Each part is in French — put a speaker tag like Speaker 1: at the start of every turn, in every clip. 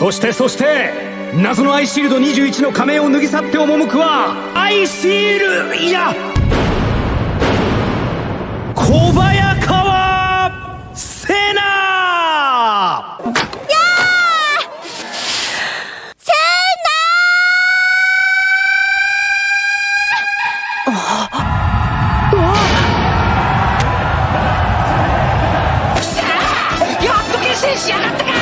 Speaker 1: そして謎のアイシールド21の仮面を脱ぎ去って赴くはアイシールいや小早川セナ。
Speaker 2: しやがったか。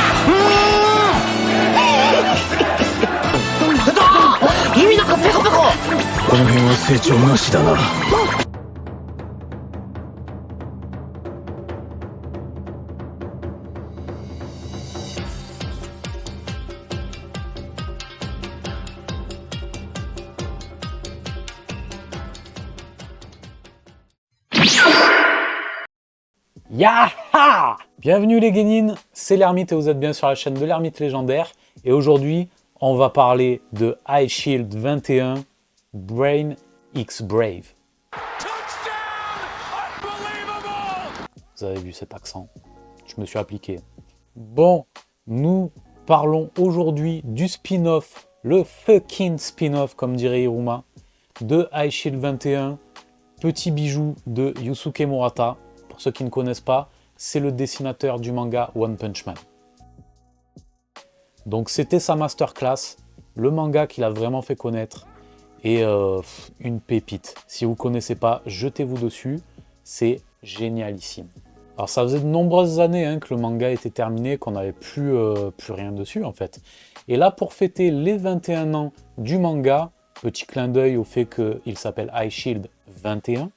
Speaker 2: 意味なくペコペコ。
Speaker 1: この辺は成長なしだな。
Speaker 3: Yaha! Bienvenue les Genin, c'est l'Ermite et vous êtes bien sur la chaîne de l'Ermite légendaire. Et aujourd'hui, on va parler de Eyeshield 21 Brain X Brave. Vous avez vu cet accent, je me suis appliqué. Bon, nous parlons aujourd'hui du spin-off, le fucking spin-off comme dirait Iruma, de Eyeshield 21, petit bijou de Yusuke Murata. Pour ceux qui ne connaissent pas, c'est le dessinateur du manga One Punch Man. Donc c'était sa masterclass, le manga qu'il a vraiment fait connaître, et une pépite. Si vous ne connaissez pas, jetez-vous dessus, c'est génialissime. Alors ça faisait de nombreuses années que le manga était terminé, qu'on n'avait plus rien dessus en fait. Et là, pour fêter les 21 ans du manga, petit clin d'œil au fait qu'il s'appelle Eyeshield 21,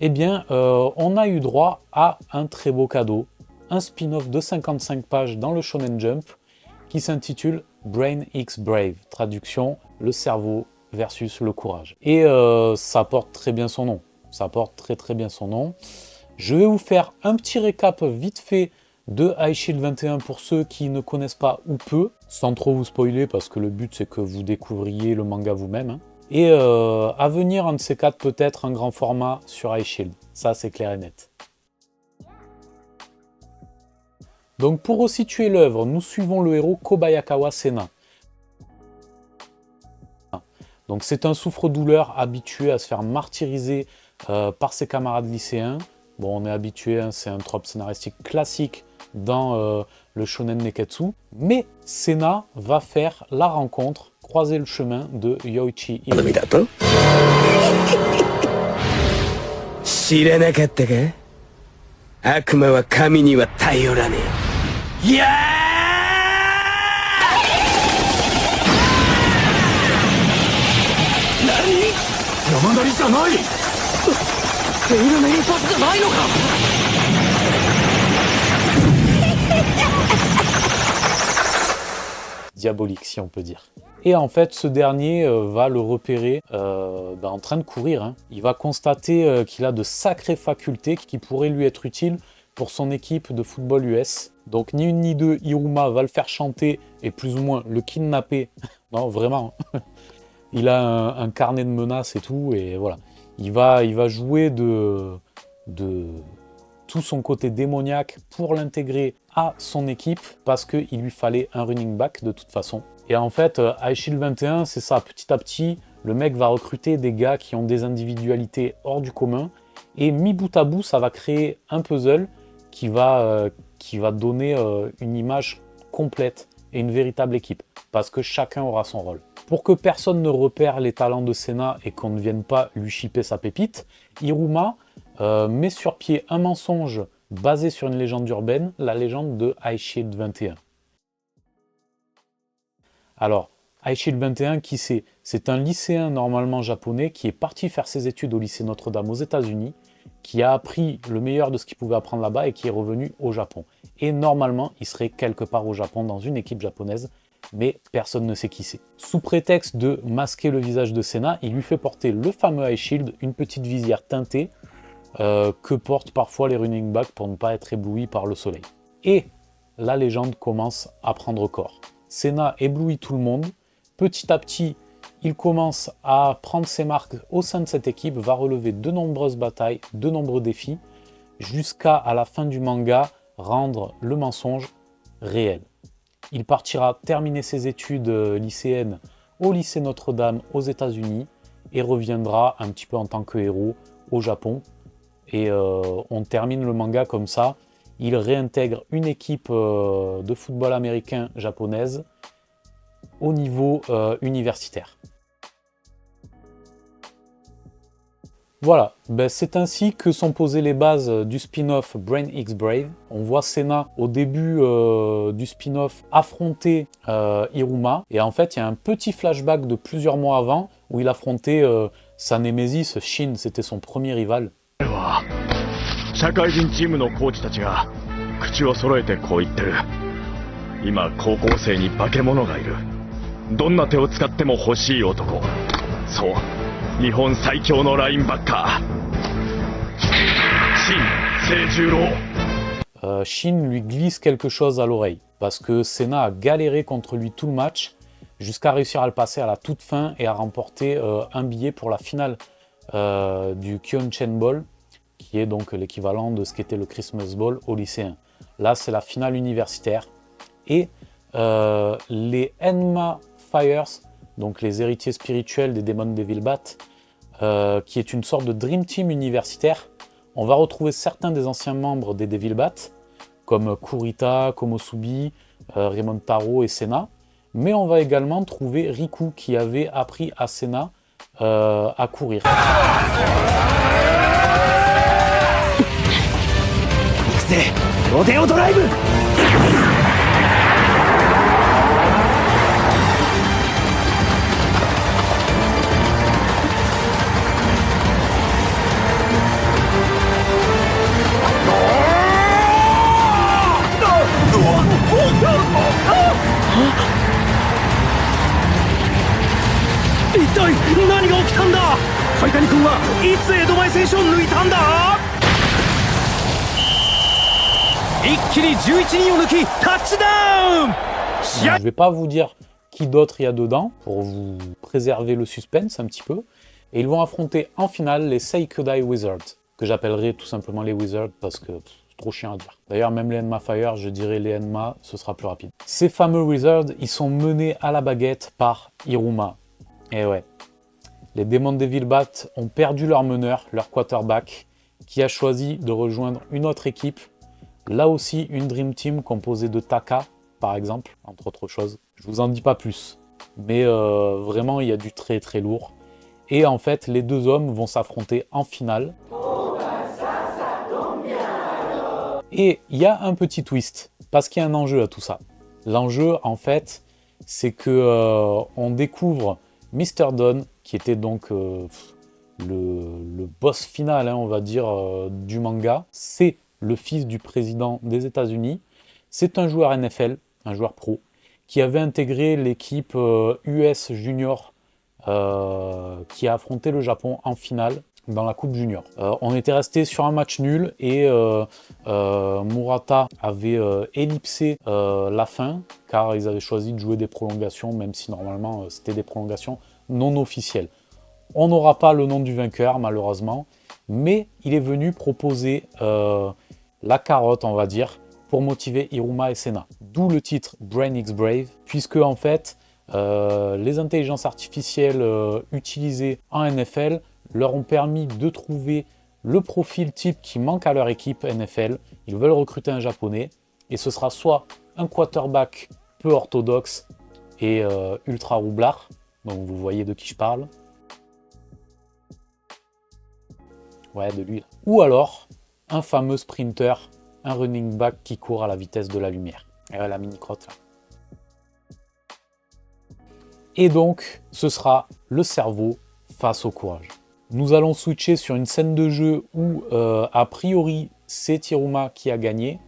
Speaker 3: eh bien, on a eu droit à un très beau cadeau, un spin-off de 55 pages dans le Shonen Jump qui s'intitule Brain X Brave, traduction, le cerveau versus le courage. Et ça porte très bien son nom, ça porte très bien son nom. Je vais vous faire un petit récap vite fait de Eyeshield 21 pour ceux qui ne connaissent pas ou peu, sans trop vous spoiler parce que le but c'est que vous découvriez le manga vous-même. Et à venir, un de ces quatre, peut-être un grand format sur Eyeshield. Ça, c'est clair et net. Donc, pour resituer l'œuvre, nous suivons le héros Kobayakawa Sena. Donc, c'est un souffre-douleur habitué à se faire martyriser par ses camarades lycéens. Bon, on est habitué, c'est un trope scénaristique classique dans le shonen neketsu. Mais Sena va faire la rencontre, croiser le chemin de Yoichi Iruma. Diabolique si on peut dire. Et en fait, ce dernier va le repérer en train de courir. Il va constater qu'il a de sacrées facultés qui pourraient lui être utiles pour son équipe de football US. Donc ni une ni deux, Iruma va le faire chanter et plus ou moins le kidnapper. Non, vraiment. Il a un carnet de menaces et tout, et voilà. Il va jouer de tout son côté démoniaque pour l'intégrer à son équipe parce qu'il lui fallait un running back de toute façon. Et en fait, Eyeshield 21, c'est ça, petit à petit, le mec va recruter des gars qui ont des individualités hors du commun, et mis bout à bout, ça va créer un puzzle qui va donner une image complète et une véritable équipe, parce que chacun aura son rôle. Pour que personne ne repère les talents de Sena et qu'on ne vienne pas lui chipper sa pépite, Iruma met sur pied un mensonge basé sur une légende urbaine, la légende de Eyeshield 21. Alors, Eyeshield 21, qui c'est? C'est un lycéen normalement japonais qui est parti faire ses études au lycée Notre-Dame aux États-Unis, qui a appris le meilleur de ce qu'il pouvait apprendre là-bas et qui est revenu au Japon. Et normalement, il serait quelque part au Japon dans une équipe japonaise, mais personne ne sait qui c'est. Sous prétexte de masquer le visage de Sena, il lui fait porter le fameux Eyeshield, une petite visière teintée que portent parfois les running backs pour ne pas être éblouis par le soleil. Et la légende commence à prendre corps. Sena éblouit tout le monde. Petit à petit, il commence à prendre ses marques au sein de cette équipe, va relever de nombreuses batailles, de nombreux défis, jusqu'à la fin du manga, rendre le mensonge réel. Il partira terminer ses études lycéennes au lycée Notre-Dame aux États-Unis et reviendra un petit peu en tant que héros au Japon. Et on termine le manga comme ça. Il réintègre une équipe de football américain japonaise au niveau universitaire. Voilà, ben c'est ainsi que sont posées les bases du spin-off Brain X Brave. On voit Senna au début du spin-off affronter Iruma. Et en fait, il y a un petit flashback de plusieurs mois avant où il affrontait sa némésis, Shin, c'était son premier rival.
Speaker 4: 社会人チームのコーチたちが口を揃えてこう言ってる。今高校生に化け物がいる。どんな手を使っても欲しい男。そう、日本最強のラインバッカー。陳清十郎。
Speaker 3: Shin lui glisse quelque chose à l'oreille parce que Senna a galéré contre lui tout le match jusqu'à réussir à le passer à la toute fin et à remporter un billet pour la finale du Kyonchen Bowl, qui est donc l'équivalent de ce qu'était le Christmas Bowl au lycéen. Là, c'est la finale universitaire. Et les Enma Fires, donc les héritiers spirituels des Demon Devil Bat, qui est une sorte de Dream Team universitaire, on va retrouver certains des anciens membres des Devil Bat, comme Kurita, Komosubi, Raymond Taro et Senna. Mais on va également trouver Riku, qui avait appris à Senna à courir.
Speaker 1: ロデオドライブ一体何が起きたんだ。海谷君はいつ江戸前選手を抜いたんだ。一気に11人を抜きタッチダウン。
Speaker 3: Je ne vais pas vous dire qui d'autre il y a dedans pour vous préserver le suspense un petit peu. Et ils vont affronter en finale les Seikudai Wizards, que j'appellerai tout simplement les Wizards parce que c'est trop chiant à dire. D'ailleurs, même les Enma Fire, je dirais les Enma, ce sera plus rapide. Ces fameux Wizards, ils sont menés à la baguette par Iruma. Et ouais, les Demon Devil Bat ont perdu leur meneur, leur quarterback, qui a choisi de rejoindre une autre équipe. Là aussi, une Dream Team composée de Taka, par exemple, entre autres choses. Je vous en dis pas plus, mais vraiment, il y a du très très lourd. Et en fait, les deux hommes vont s'affronter en finale. Et il y a un petit twist, parce qu'il y a un enjeu à tout ça. L'enjeu, en fait, c'est que on découvre Mr. Dawn, qui était donc le boss final, hein, on va dire, du manga. C'est le fils du président des États-Unis. C'est un joueur NFL, un joueur pro, qui avait intégré l'équipe US Junior qui a affronté le Japon en finale dans la Coupe Junior. On était resté sur un match nul et Murata avait ellipsé la fin car ils avaient choisi de jouer des prolongations, même si normalement c'était des prolongations non officielles. On n'aura pas le nom du vainqueur malheureusement, mais il est venu proposer la carotte, on va dire, pour motiver Iruma et Senna. D'où le titre Brain X Brave, puisque en fait, les intelligences artificielles utilisées en NFL leur ont permis de trouver le profil type qui manque à leur équipe NFL. Ils veulent recruter un japonais, et ce sera soit un quarterback peu orthodoxe et ultra roublard, donc vous voyez de qui je parle. Ouais, de lui là. Ou alors, un fameux sprinter, un running back qui court à la vitesse de la lumière. Et la mini-crotte là. Et donc, ce sera le cerveau face au courage. Nous allons switcher sur une scène de jeu où, a priori, c'est Iruma qui a gagné.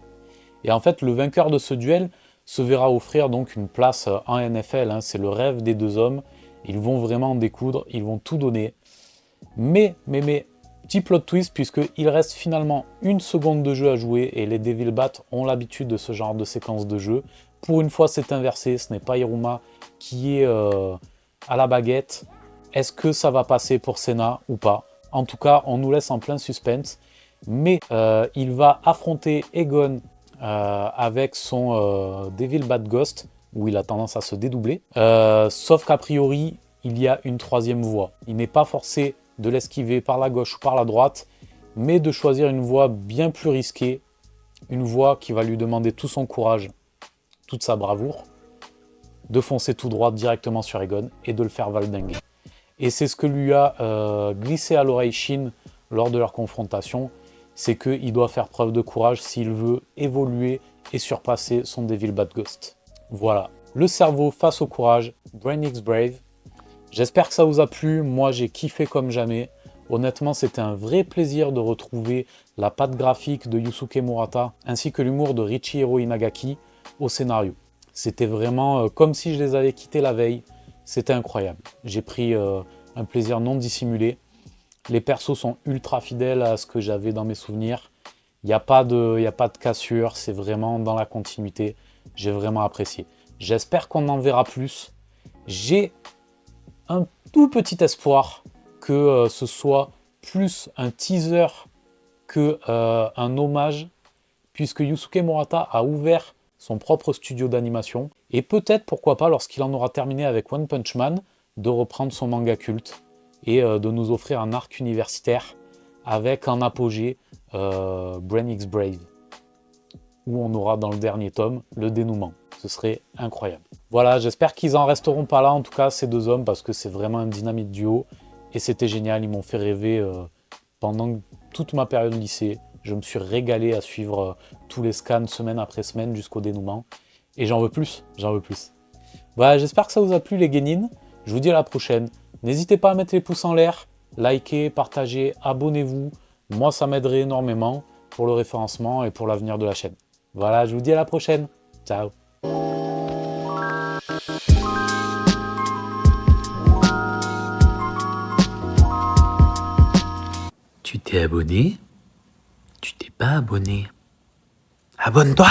Speaker 3: Et en fait, le vainqueur de ce duel se verra offrir donc une place en NFL. Hein. C'est le rêve des deux hommes. Ils vont vraiment en découdre, ils vont tout donner. Mais, petit plot twist, puisqu'il reste finalement une seconde de jeu à jouer et les Devil Bat ont l'habitude de ce genre de séquence de jeu. Pour une fois, c'est inversé, ce n'est pas Iruma qui est à la baguette. Est-ce que ça va passer pour Senna ou pas? En tout cas, on nous laisse en plein suspense. Mais il va affronter Egon avec son Devil Bat Ghost, où il a tendance à se dédoubler. Sauf qu'a priori, il y a une troisième voie. Il n'est pas forcé de l'esquiver par la gauche ou par la droite, mais de choisir une voie bien plus risquée, une voie qui va lui demander tout son courage, toute sa bravoure, de foncer tout droit directement sur Egon et de le faire valdinguer. Et c'est ce que lui a glissé à l'oreille Shin lors de leur confrontation, c'est qu'il doit faire preuve de courage s'il veut évoluer et surpasser son Devil Bad Ghost. Voilà, le cerveau face au courage, Brain X Brave. J'espère que ça vous a plu, moi j'ai kiffé comme jamais. Honnêtement, c'était un vrai plaisir de retrouver la patte graphique de Yusuke Murata ainsi que l'humour de Richihiro Inagaki au scénario. C'était vraiment comme si je les avais quittés la veille. C'était incroyable. J'ai pris un plaisir non dissimulé. Les persos sont ultra fidèles à ce que j'avais dans mes souvenirs. Il n'y a pas de cassure, c'est vraiment dans la continuité. J'ai vraiment apprécié. J'espère qu'on en verra plus. J'ai un tout petit espoir que ce soit plus un teaser qu'un hommage, puisque Yusuke Murata a ouvert son propre studio d'animation, et peut-être, pourquoi pas, lorsqu'il en aura terminé avec One Punch Man, de reprendre son manga culte, et de nous offrir un arc universitaire, avec en apogée Brain X Brave, où on aura dans le dernier tome le dénouement. Ce serait incroyable. Voilà, j'espère qu'ils en resteront pas là, en tout cas, ces deux hommes, parce que c'est vraiment un dynamique duo, et c'était génial, ils m'ont fait rêver pendant toute ma période lycée. Je me suis régalé à suivre tous les scans semaine après semaine jusqu'au dénouement. Et j'en veux plus, j'en veux plus. Voilà, j'espère que ça vous a plu les guénines. Je vous dis à la prochaine. N'hésitez pas à mettre les pouces en l'air, likez, partagez, abonnez-vous. Moi, ça m'aiderait énormément pour le référencement et pour l'avenir de la chaîne. Voilà, je vous dis à la prochaine. Ciao.
Speaker 5: Tu t'es abonné? Tu t'es pas abonné? Abonne-toi!